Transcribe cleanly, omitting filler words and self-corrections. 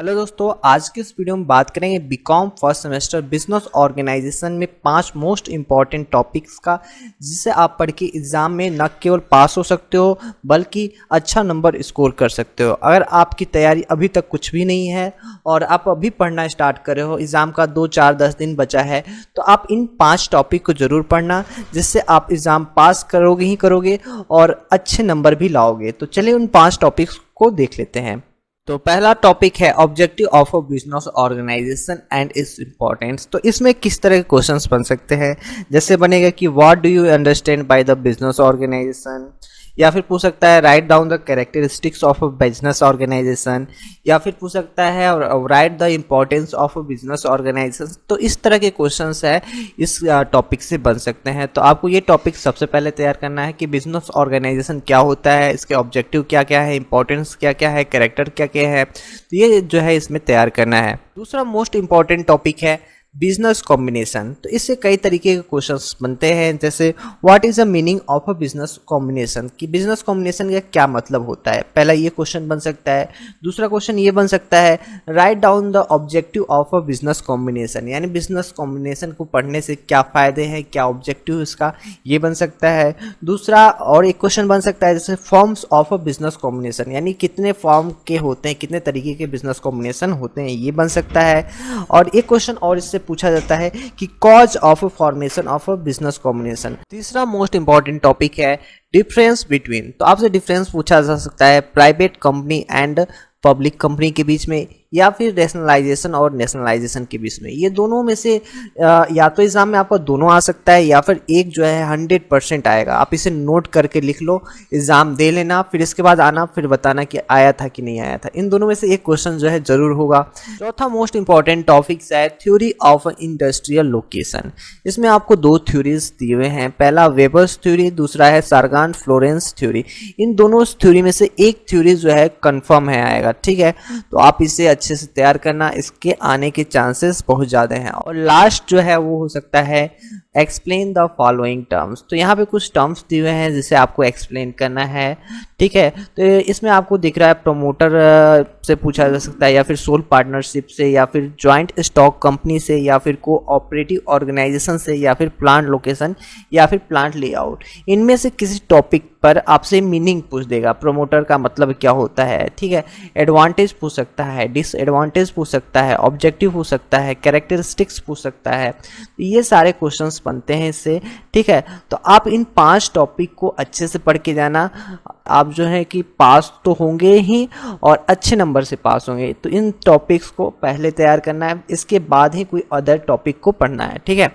Hello दोस्तों, आज की इस वीडियो में बात करेंगे BCom first semester business organization में 5 मोस्ट इंपॉर्टेंट टॉपिक्स का, जिसे आप पढ़ के एग्जाम में न केवल पास हो सकते हो बल्कि अच्छा नंबर स्कोर कर सकते हो। अगर आपकी तैयारी अभी तक कुछ भी नहीं है और आप अभी पढ़ना स्टार्ट कर रहे हो, एग्जाम का 2, 4, 10 दिन बचा है, तो आप इन 5 टॉपिक को जरूर पढ़ना, जिससे आप एग्जाम पास करोगे ही करोगे और अच्छे नंबर भी लाओगे। तो चलिए उन 5 टॉपिक्स को देख लेते हैं। तो पहला टॉपिक है objective of a business organization and its importance. तो इसमें किस तरह के क्वेश्चंस बन सकते हैं, जैसे बनेगा कि what do you understand by the business organization, या फिर पूछ सकता है write down the characteristics of a business organization, या फिर पूछ सकता है write the importance of a business organization. तो इस तरह के क्वेश्चंस है इस टॉपिक से बन सकते हैं। तो आपको ये टॉपिक सबसे पहले तैयार करना है कि बिजनेस ऑर्गेनाइजेशन क्या होता है, इसके ऑब्जेक्टिव क्या क्या है, इंपॉर्टेंस क्या क्या है, कैरेक्टर क्या क्या है। तो ये जो है इसमें तैयार करना है। दूसरा मोस्ट इंपॉर्टेंट टॉपिक है बिजनेस कॉम्बिनेशन। तो इससे कई तरीके के क्वेश्चंस बनते हैं, जैसे what is the meaning of a business combination, कि बिजनेस कॉम्बिनेशन का क्या मतलब होता है। पहला ये क्वेश्चन बन सकता है। दूसरा क्वेश्चन ये बन सकता है write down the objective of a business combination, यानी बिजनेस कॉम्बिनेशन को पढ़ने से क्या फायदे हैं, क्या ऑब्जेक्टिव इसका, ये बन सकता है। दूसरा और एक क्वेश्चन बन सकता है जैसे forms of a business combination, यानी कितने फॉर्म के होते हैं, कितने तरीके के बिजनेस कॉम्बिनेशन होते हैं, ये बन सकता है। और एक क्वेश्चन और इससे पूछा जाता है कि cause of formation of a business combination. तीसरा मोस्ट इंपॉर्टेंट टॉपिक है डिफरेंस बिटवीन। तो आपसे डिफरेंस पूछा जा सकता है private company and public company के बीच में, या फिर रैशनलाइजेशन और नेशनलाइजेशन के बीच में। ये दोनों में से या तो एग्जाम में आपका दोनों आ सकता है, या फिर एक जो है 100% आएगा। आप इसे नोट करके लिख लो, एग्जाम दे लेना, फिर इसके बाद आना, फिर बताना कि आया था कि नहीं आया था। इन दोनों में से एक क्वेश्चन जो है जरूर होगा। चौथा मोस्ट इंपॉर्टेंट टॉपिक है थ्योरी ऑफ इंडस्ट्रियल लोकेशन। इसमें आपको 2 थ्योरीज दिए हुए हैं, पहला वेबर्स थ्योरी, दूसरा है सार्गान फ्लोरेंस थ्योरी। इन दोनों थ्योरी में से एक थ्योरी जो है कंफर्म है आएगा, ठीक है। तो आप इसे अच्छे से तैयार करना, इसके आने के चांसेस बहुत ज़्यादा हैं। और लास्ट जो है वो हो सकता है एक्सप्लेन द फॉलोइंग टर्म्स। तो यहाँ पे कुछ टर्म्स दिए हुए हैं जिसे आपको एक्सप्लेन करना है, ठीक है। तो इसमें आपको दिख रहा है प्रमोटर से पूछा जा सकता है, या फिर सोल पार्टनरशिप से, या फिर ज्वाइंट स्टॉक कंपनी से, या फिर कोऑपरेटिव ऑर्गेनाइजेशन से, या फिर प्लांट लोकेशन, या फिर प्लांट लेआउट। इनमें से किसी टॉपिक पर आपसे मीनिंग पूछ देगा, प्रमोटर का मतलब क्या होता है, ठीक है। एडवांटेज पूछ सकता है, डिसएडवांटेज पूछ सकता है, ऑब्जेक्टिव पूछ सकता है, कैरेक्टरिस्टिक्स पूछ सकता है। ये सारे क्वेश्चंस बनते हैं इससे, ठीक है। तो आप इन 5 टॉपिक को अच्छे से पढ़ के जाना, आप जो है कि पास तो होंगे ही और अच्छे नंबर से पास होंगे। तो इन टॉपिक्स को पहले तैयार करना है, इसके बाद ही कोई अदर टॉपिक को पढ़ना है, ठीक है।